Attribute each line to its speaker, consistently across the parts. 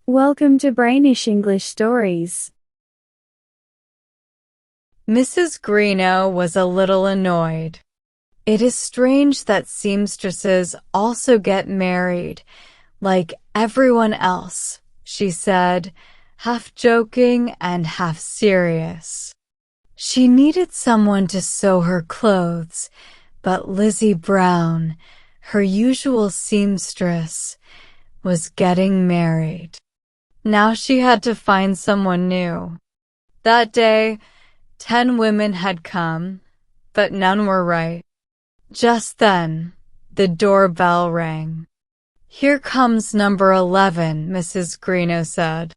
Speaker 1: Welcome to Brainish English Stories.
Speaker 2: Mrs. Greeno was a little annoyed. It is strange that seamstresses also get married, like everyone else, she said, half joking and half serious. She needed someone to sew her clothes, but Lizzie Brown, her usual seamstress, was getting married. Now she had to find someone new. That day, 10 women had come, but none were right. Just then, the doorbell rang. "Here comes number 11, Mrs. Greeno said.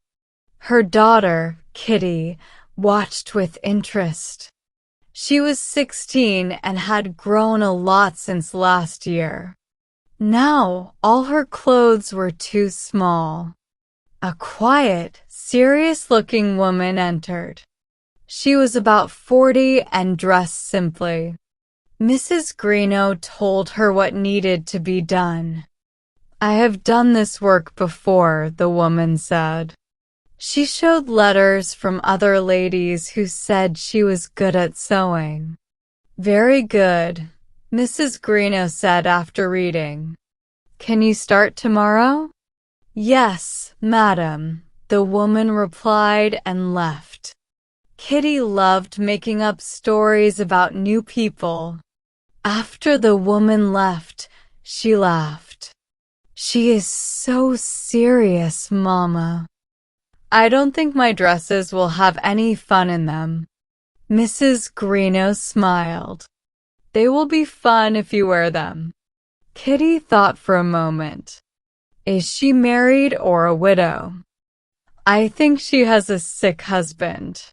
Speaker 2: Her daughter, Kitty, watched with interest. She was 16 and had grown a lot since last year. Now, all her clothes were too small. A quiet, serious-looking woman entered. She was about 40 and dressed simply. Mrs. Greeno told her what needed to be done. "I have done this work before," the woman said. She showed letters from other ladies who said she was good at sewing. "Very good," Mrs. Greeno said after reading. "Can you start tomorrow?" "Yes, madam," the woman replied and left. Kitty loved making up stories about new people. After the woman left, she laughed. "She is so serious, Mama. I don't think my dresses will have any fun in them." Mrs. Greeno smiled. "They will be fun if you wear them." Kitty thought for a moment. Is she married or a widow? "I think she has a sick husband.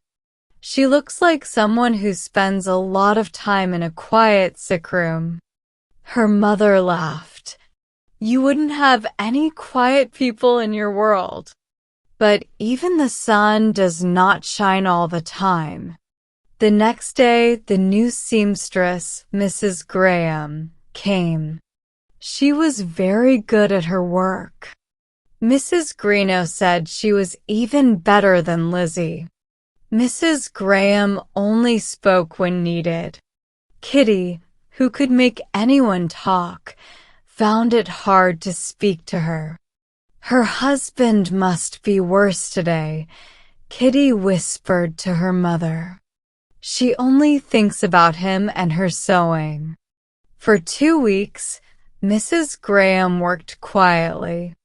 Speaker 2: She looks like someone who spends a lot of time in a quiet sick room." Her mother laughed. "You wouldn't have any quiet people in your world." But even the sun does not shine all the time. The next day, the new seamstress, Mrs. Graham, came. She was very good at her work. Mrs. Greeno said she was even better than Lizzie. Mrs. Graham only spoke when needed. Kitty, who could make anyone talk, found it hard to speak to her. Her husband must be worse today, Kitty whispered to her mother. She only thinks about him and her sewing. For 2 weeks, Mrs. Graham worked quietly.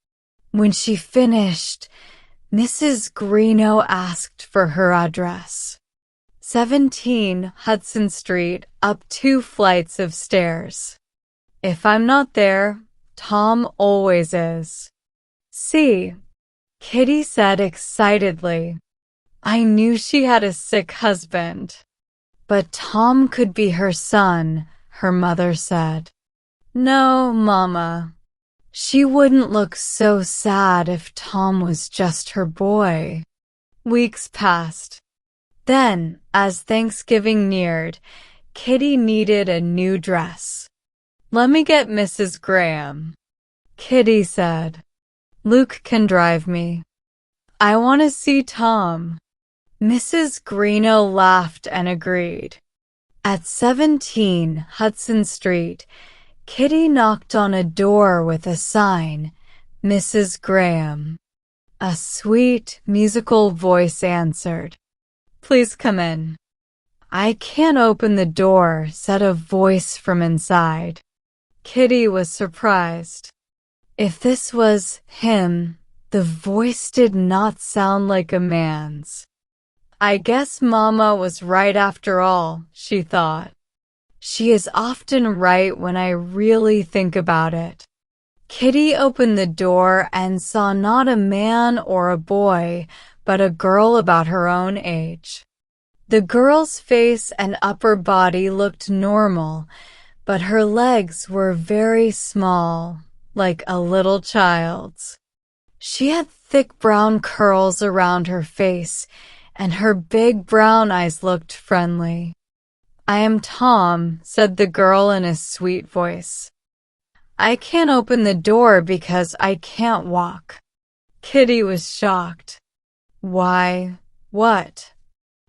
Speaker 2: When she finished, Mrs. Greeno asked for her address. 17 Hudson Street, up 2 flights of stairs. If I'm not there, Tom always is. "See," Kitty said excitedly. "I knew she had a sick husband." "But Tom could be her son," her mother said. "No, Mama. She wouldn't look so sad if Tom was just her boy." Weeks passed. Then, as Thanksgiving neared, Kitty needed a new dress. "Let me get Mrs. Graham," Kitty said. "Luke can drive me. I want to see Tom." Mrs. Greeno laughed and agreed. At 17 Hudson Street, Kitty knocked on a door with a sign, "Mrs. Graham." A sweet, musical voice answered. "Please come in." "I can't open the door," said a voice from inside. Kitty was surprised. If this was him, the voice did not sound like a man's. "I guess Mama was right after all," she thought. She is often right when I really think about it. Kitty opened the door and saw not a man or a boy, but a girl about her own age. The girl's face and upper body looked normal, but her legs were very small, like a little child's. She had thick brown curls around her face, and her big brown eyes looked friendly. "I am Tom," said the girl in a sweet voice. "I can't open the door because I can't walk." Kitty was shocked. Why, what?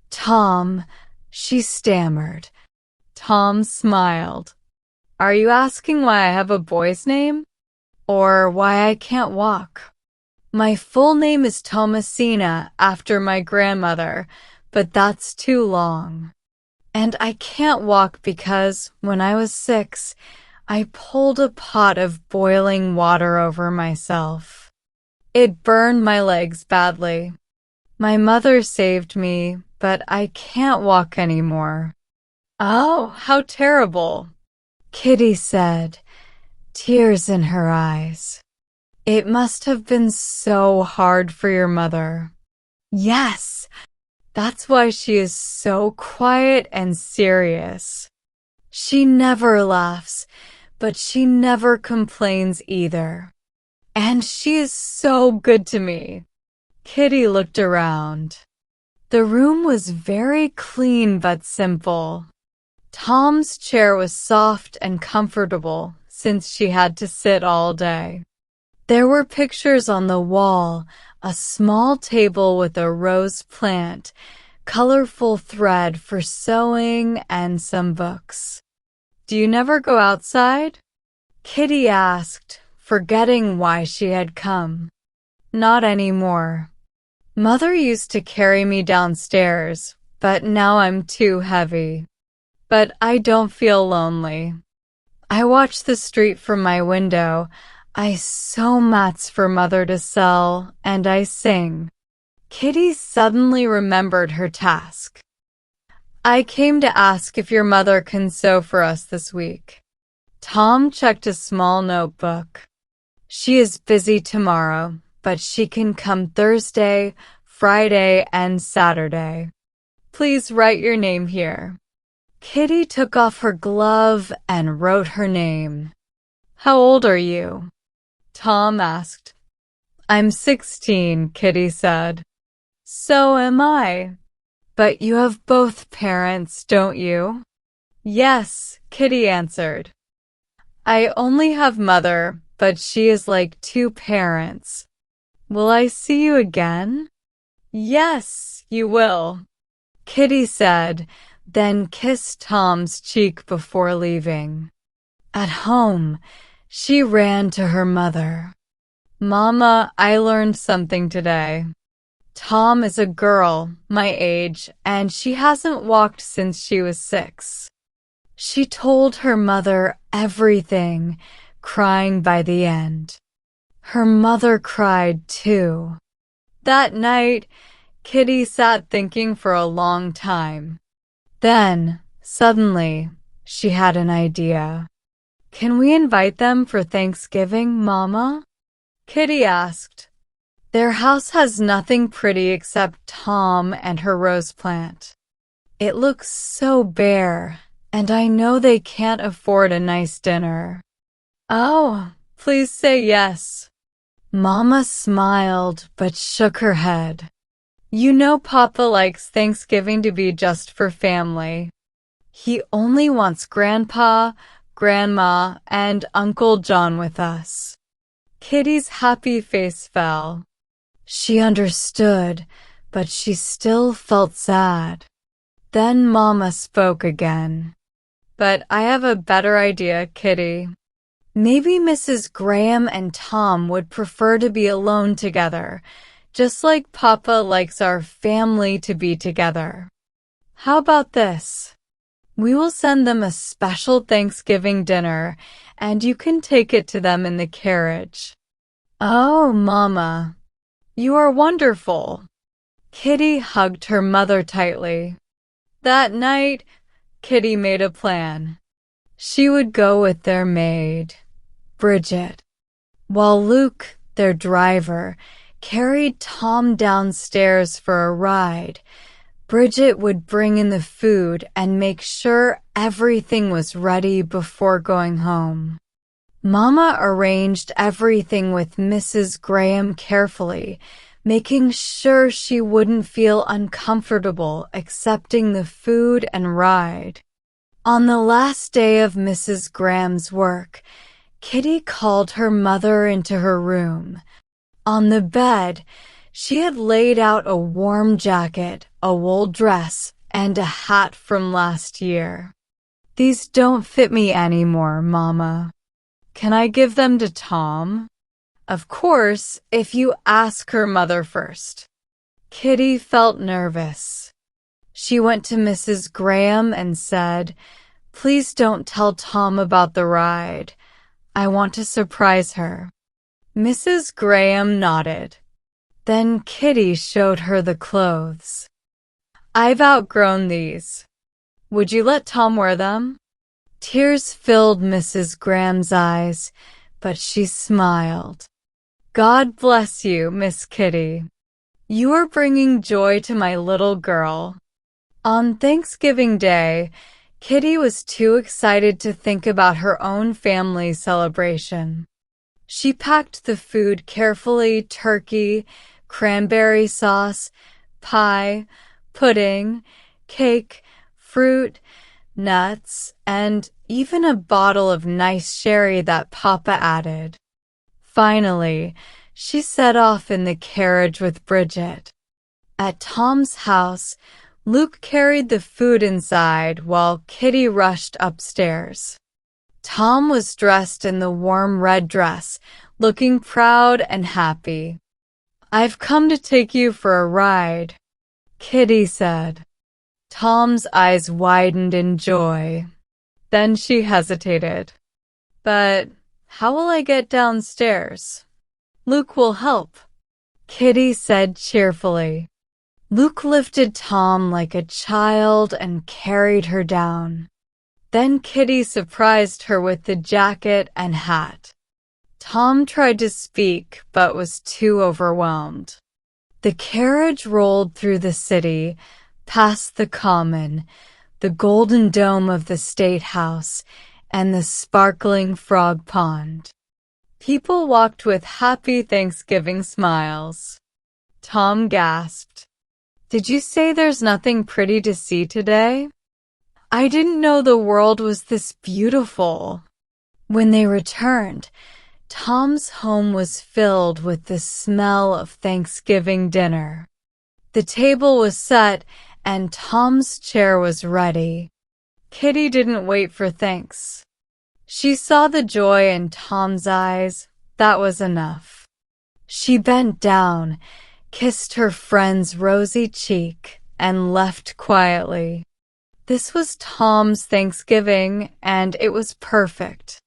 Speaker 2: Tom, she stammered. Tom smiled. Are you asking why I have a boy's name? Or why I can't walk? My full name is Thomasina, after my grandmother, but that's too long. And I can't walk because, when I was 6, I pulled a pot of boiling water over myself. It burned my legs badly. My mother saved me, but I can't walk anymore. Oh, how terrible, Kitty said, tears in her eyes. It must have been so hard for your mother. Yes, that's why she is so quiet and serious. She never laughs, but she never complains either. And she is so good to me. Kitty looked around. The room was very clean but simple. Tom's chair was soft and comfortable since she had to sit all day. There were pictures on the wall, a small table with a rose plant, colorful thread for sewing, and some books. Do you never go outside? Kitty asked, forgetting why she had come. Not anymore. Mother used to carry me downstairs, but now I'm too heavy. But I don't feel lonely. I watch the street from my window. I sew mats for Mother to sell, and I sing. Kitty suddenly remembered her task. I came to ask if your mother can sew for us this week. Tom checked a small notebook. She is busy tomorrow, but she can come Thursday, Friday, and Saturday. Please write your name here. Kitty took off her glove and wrote her name. How old are you? Tom asked. I'm 16, Kitty said. So am I. But you have both parents, don't you? Yes, Kitty answered. I only have Mother, but she is like 2 parents. Will I see you again? Yes, you will, Kitty said, then kissed Tom's cheek before leaving. At home, she ran to her mother. Mama, I learned something today. Tom is a girl, my age, and she hasn't walked since she was 6. She told her mother everything, crying by the end. Her mother cried too. That night, Kitty sat thinking for a long time. Then, suddenly, she had an idea. Can we invite them for Thanksgiving, Mama? Kitty asked. Their house has nothing pretty except Tom and her rose plant. It looks so bare, and I know they can't afford a nice dinner. Oh, please say yes. Mama smiled but shook her head. You know Papa likes Thanksgiving to be just for family. He only wants Grandpa, Grandma, and Uncle John with us. Kitty's happy face fell. She understood, but she still felt sad. Then Mama spoke again. But I have a better idea, Kitty. Maybe Mrs. Graham and Tom would prefer to be alone together, just like Papa likes our family to be together. How about this? We will send them a special Thanksgiving dinner, and you can take it to them in the carriage. Oh, Mama, you are wonderful. Kitty hugged her mother tightly. That night, Kitty made a plan. She would go with their maid, Bridget, while Luke, their driver, carried Tom downstairs for a ride. Bridget would bring in the food and make sure everything was ready before going home. Mama arranged everything with Mrs. Graham carefully, making sure she wouldn't feel uncomfortable accepting the food and ride. On the last day of Mrs. Graham's work, Kitty called her mother into her room. On the bed, she had laid out a warm jacket, a wool dress, and a hat from last year. "These don't fit me anymore, Mama. Can I give them to Tom?" "Of course, if you ask her mother first." Kitty felt nervous. She went to Mrs. Graham and said, "Please don't tell Tom about the ride. I want to surprise her." Mrs. Graham nodded. Then Kitty showed her the clothes. "I've outgrown these. Would you let Tom wear them?" Tears filled Mrs. Graham's eyes, but she smiled. "God bless you, Miss Kitty. You are bringing joy to my little girl." On Thanksgiving Day, Kitty was too excited to think about her own family celebration. She packed the food carefully: turkey, cranberry sauce, pie, pudding, cake, fruit, nuts, and even a bottle of nice sherry that Papa added. Finally, she set off in the carriage with Bridget. At Tom's house, Luke carried the food inside while Kitty rushed upstairs. Tom was dressed in the warm red dress, looking proud and happy. "I've come to take you for a ride," Kitty said. Tom's eyes widened in joy. Then she hesitated. "But how will I get downstairs?" "Luke will help," Kitty said cheerfully. Luke lifted Tom like a child and carried her down. Then Kitty surprised her with the jacket and hat. Tom tried to speak but was too overwhelmed. The carriage rolled through the city, past the Common, the golden dome of the State House, and the sparkling frog pond. People walked with happy Thanksgiving smiles. Tom gasped. "Did you say there's nothing pretty to see today? I didn't know the world was this beautiful." When they returned, Tom's home was filled with the smell of Thanksgiving dinner. The table was set and Tom's chair was ready. Kitty didn't wait for thanks. She saw the joy in Tom's eyes. That was enough. She bent down, kissed her friend's rosy cheek, and left quietly. This was Tom's Thanksgiving, and it was perfect.